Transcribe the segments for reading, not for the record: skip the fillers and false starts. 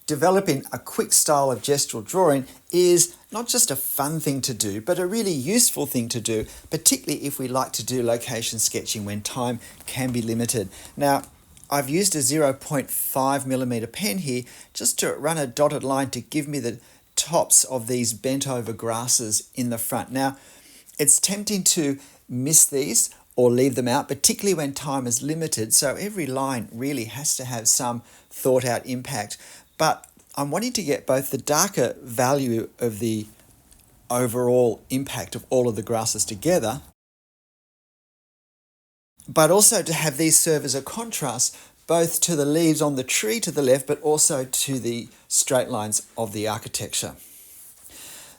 developing a quick style of gestural drawing is not just a fun thing to do, but a really useful thing to do, particularly if we like to do location sketching when time can be limited. Now, I've used a 0.5mm pen here just to run a dotted line to give me the tops of these bent over grasses in the front. Now, it's tempting to miss these or leave them out, particularly when time is limited. So every line really has to have some thought out impact. But I'm wanting to get both the darker value of the overall impact of all of the grasses together, but also to have these serve as a contrast both to the leaves on the tree to the left, but also to the straight lines of the architecture.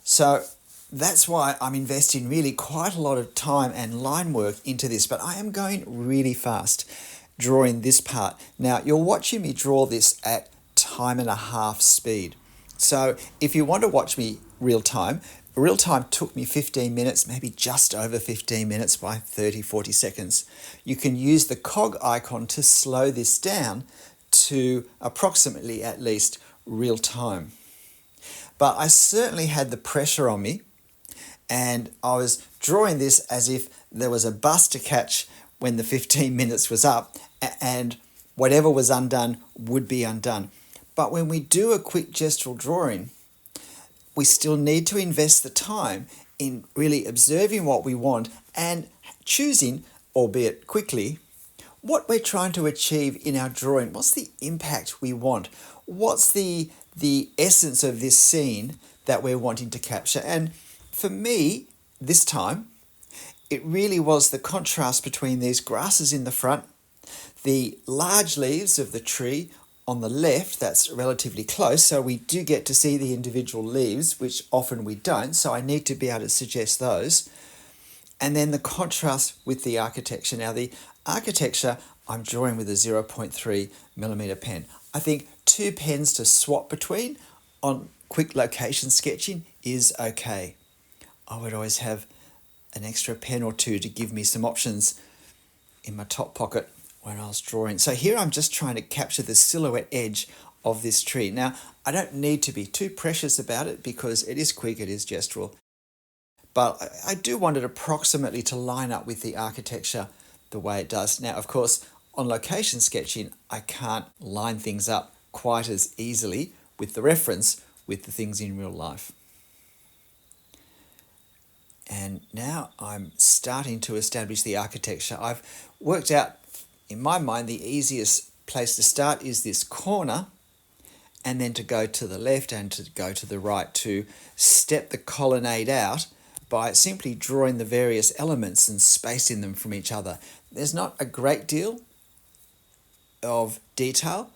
So that's why I'm investing really quite a lot of time and line work into this, but I am going really fast drawing this part. Now, you're watching me draw this at time and a half speed. So if you want to watch me real time took me 15 minutes, maybe just over 15 minutes by 30-40 seconds. You can use the cog icon to slow this down to approximately at least real time. But I certainly had the pressure on me, and I was drawing this as if there was a bus to catch when the 15 minutes was up, and whatever was undone would be undone. But when we do a quick gestural drawing, we still need to invest the time in really observing what we want and choosing, albeit quickly, what we're trying to achieve in our drawing. What's the impact we want? What's the essence of this scene that we're wanting to capture? And for me, this time, it really was the contrast between these grasses in the front, the large leaves of the tree on the left, that's relatively close, so we do get to see the individual leaves, which often we don't, so I need to be able to suggest those. And then the contrast with the architecture. Now, the architecture, I'm drawing with a 0.3mm pen. I think 2 pens to swap between on quick location sketching is okay. I would always have an extra pen or two to give me some options in my top pocket when I was drawing. So here I'm just trying to capture the silhouette edge of this tree. Now, I don't need to be too precious about it because it is quick, it is gestural. But I do want it approximately to line up with the architecture the way it does. Now, of course, on location sketching, I can't line things up quite as easily with the reference with the things in real life. And now I'm starting to establish the architecture. I've worked out, in my mind, the easiest place to start is this corner, and then to go to the left and to go to the right to step the colonnade out by simply drawing the various elements and spacing them from each other. There's not a great deal of detail.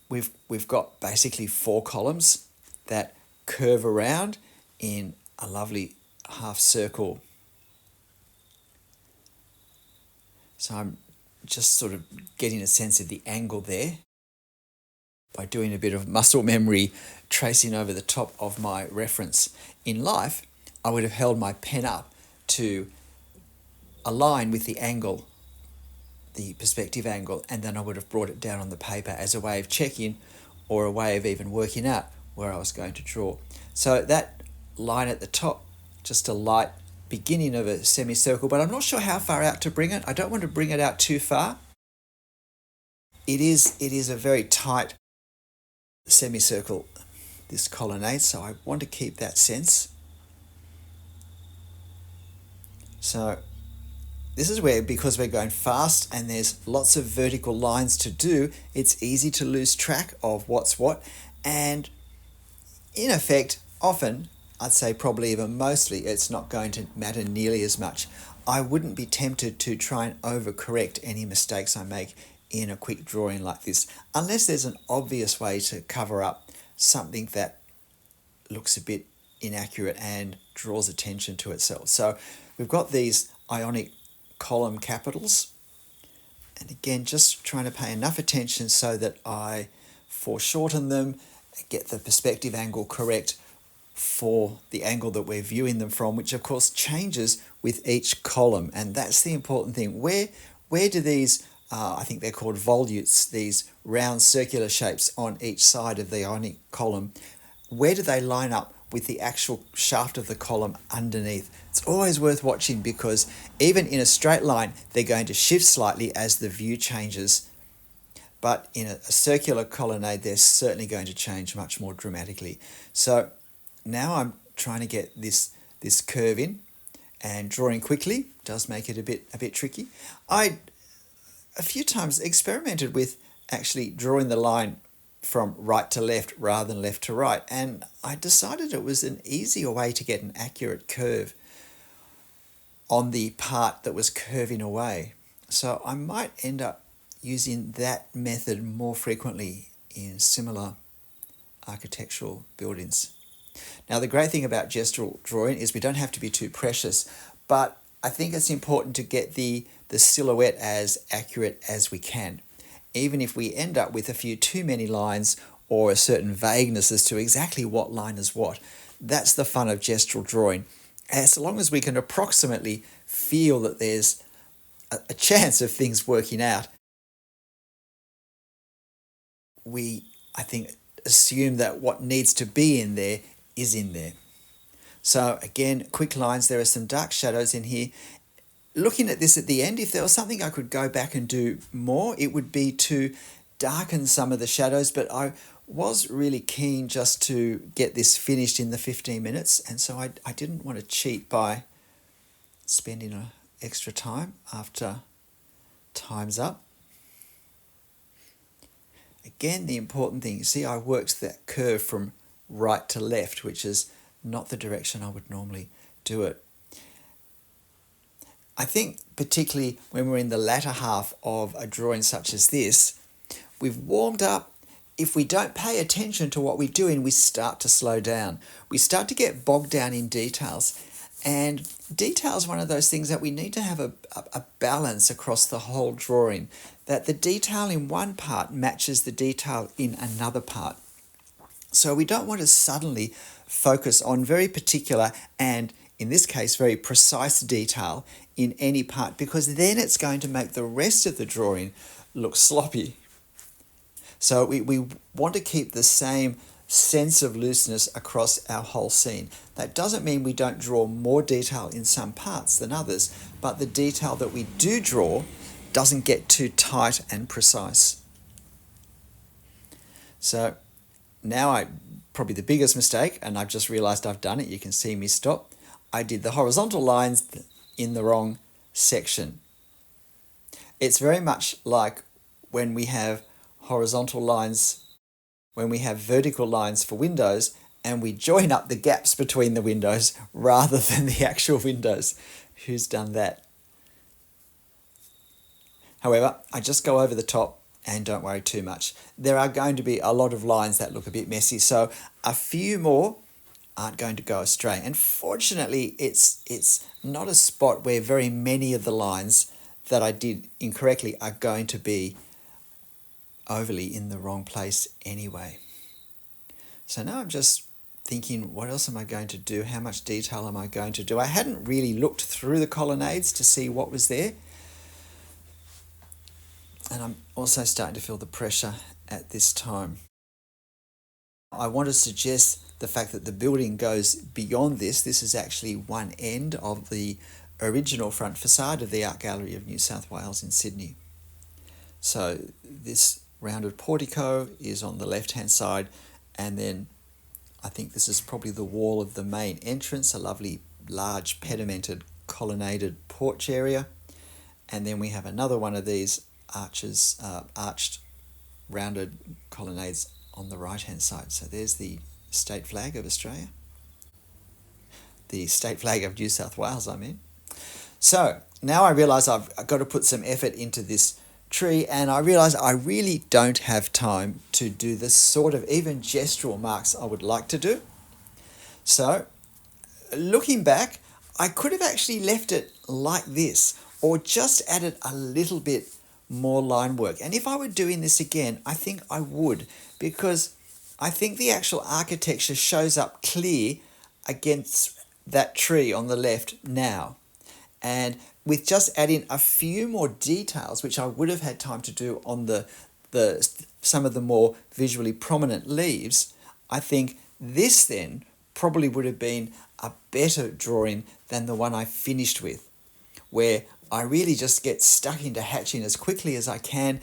We've got basically 4 columns that curve around in a lovely half circle. So I'm just sort of getting a sense of the angle there by doing a bit of muscle memory tracing over the top of my reference. In life, I would have held my pen up to align with the angle, the perspective angle, and then I would have brought it down on the paper as a way of checking or a way of even working out where I was going to draw. So that line at the top, just a light beginning of a semicircle, but I'm not sure how far out to bring it. I don't want to bring it out too far. It is a very tight semicircle, this colonnade, so I want to keep that sense. So this is where, because we're going fast and there's lots of vertical lines to do, it's easy to lose track of what's what. And in effect, often, I'd say probably even mostly, it's not going to matter nearly as much. I wouldn't be tempted to try and overcorrect any mistakes I make in a quick drawing like this, unless there's an obvious way to cover up something that looks a bit inaccurate and draws attention to itself. So we've got these ionic column capitals, and again, just trying to pay enough attention so that I foreshorten them, get the perspective angle correct for the angle that we're viewing them from, which of course changes with each column. And that's the important thing. Where do these I think they're called volutes, these round circular shapes on each side of the ionic column, where do they line up with the actual shaft of the column underneath? It's always worth watching, because even in a straight line, they're going to shift slightly as the view changes. But in a circular colonnade, they're certainly going to change much more dramatically. So now I'm trying to get this curve in, and drawing quickly does make it a bit tricky. I a few times experimented with actually drawing the line from right to left rather than left to right, and I decided it was an easier way to get an accurate curve on the part that was curving away. So I might end up using that method more frequently in similar architectural buildings. Now, the great thing about gestural drawing is we don't have to be too precious, but I think it's important to get the silhouette as accurate as we can. Even if we end up with a few too many lines or a certain vagueness as to exactly what line is what, that's the fun of gestural drawing. As long as we can approximately feel that there's a chance of things working out, we, I think, assume that what needs to be in there is in there. So again, quick lines. There are some dark shadows in here. Looking at this at the end, if there was something I could go back and do more, it would be to darken some of the shadows, but I was really keen just to get this finished in the 15 minutes, and so I didn't want to cheat by spending extra time after time's up. Again, the important thing, you see, I worked that curve from right to left, which is not the direction I would normally do it. I think particularly when we're in the latter half of a drawing such as this, we've warmed up. If we don't pay attention to what we're doing, we start to slow down. We start to get bogged down in details. And detail is one of those things that we need to have a balance across the whole drawing, that the detail in one part matches the detail in another part. So we don't want to suddenly focus on very particular and, in this case, very precise detail in any part, because then it's going to make the rest of the drawing look sloppy. So we want to keep the same sense of looseness across our whole scene. That doesn't mean we don't draw more detail in some parts than others, but the detail that we do draw doesn't get too tight and precise. So now probably the biggest mistake, and I've just realized I've done it, you can see me stop. I did the horizontal lines in the wrong section. It's very much like when we have horizontal lines, when we have vertical lines for windows, and we join up the gaps between the windows rather than the actual windows. Who's done that? However, I just go over the top and don't worry too much. There are going to be a lot of lines that look a bit messy, so a few more aren't going to go astray. And fortunately, it's not a spot where very many of the lines that I did incorrectly are going to be overly in the wrong place anyway. So now I'm just thinking, what else am I going to do? How much detail am I going to do? I hadn't really looked through the colonnades to see what was there. And I'm also starting to feel the pressure at this time. I want to suggest the fact that the building goes beyond this. This is actually one end of the original front facade of the Art Gallery of New South Wales in Sydney. So this rounded portico is on the left-hand side, and then I think this is probably the wall of the main entrance, a lovely large pedimented colonnaded porch area. And then we have another one of these arched rounded colonnades on the right-hand side. So there's the state flag of Australia. The state flag of New South Wales, I mean. So now I realise I've got to put some effort into this tree, and I realise I really don't have time to do the sort of even gestural marks I would like to do. So looking back, I could have actually left it like this, or just added a little bit more line work. And if I were doing this again, I think I would, because I think the actual architecture shows up clear against that tree on the left now. And with just adding a few more details, which I would have had time to do on the some of the more visually prominent leaves, I think this then probably would have been a better drawing than the one I finished with, where I really just get stuck into hatching as quickly as I can,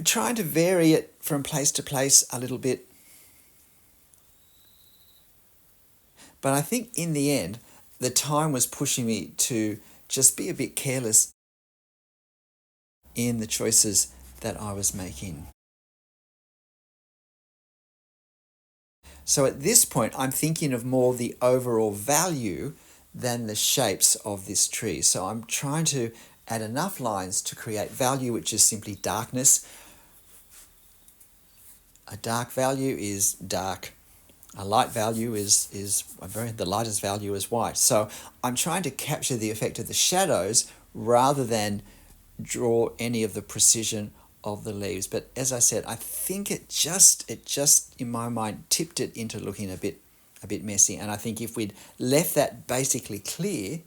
trying to vary it from place to place a little bit. But I think in the end, the time was pushing me to just be a bit careless in the choices that I was making. So at this point, I'm thinking of more the overall value than the shapes of this tree. So I'm trying to add enough lines to create value, which is simply darkness. A dark value is dark. A light value is the lightest value is white. So I'm trying to capture the effect of the shadows rather than draw any of the precision of the leaves. But as I said, I think it just in my mind tipped it into looking a bit messy. And I think if we'd left that basically clear,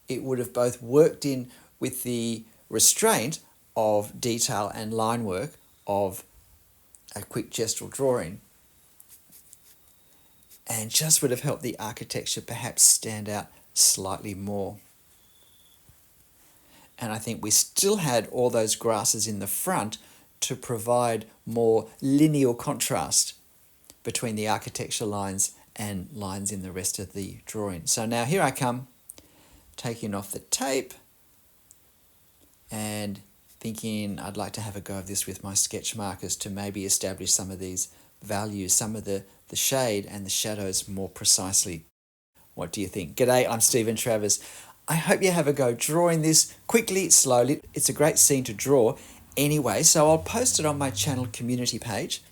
it would have both worked in with the restraint of detail and line work of a quick gestural drawing, and just would have helped the architecture perhaps stand out slightly more. And I think we still had all those grasses in the front to provide more linear contrast between the architecture lines and lines in the rest of the drawing. So now here I come, taking off the tape and thinking I'd like to have a go of this with my sketch markers to maybe establish some of these values, some of the shade and the shadows more precisely. What do you think? G'day, I'm Stephen Travers. I hope you have a go drawing this quickly, slowly. It's a great scene to draw anyway, so I'll post it on my channel community page.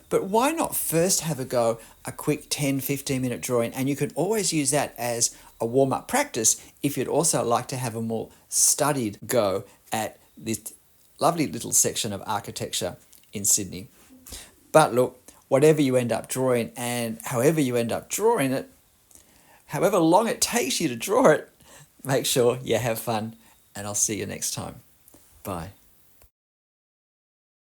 But why not first have a go, a quick 10-15 minute drawing, and you can always use that as a warm-up practice if you'd also like to have a more studied go at this lovely little section of architecture in Sydney. But look, whatever you end up drawing and however you end up drawing it, however long it takes you to draw it, make sure you have fun, and I'll see you next time. Bye.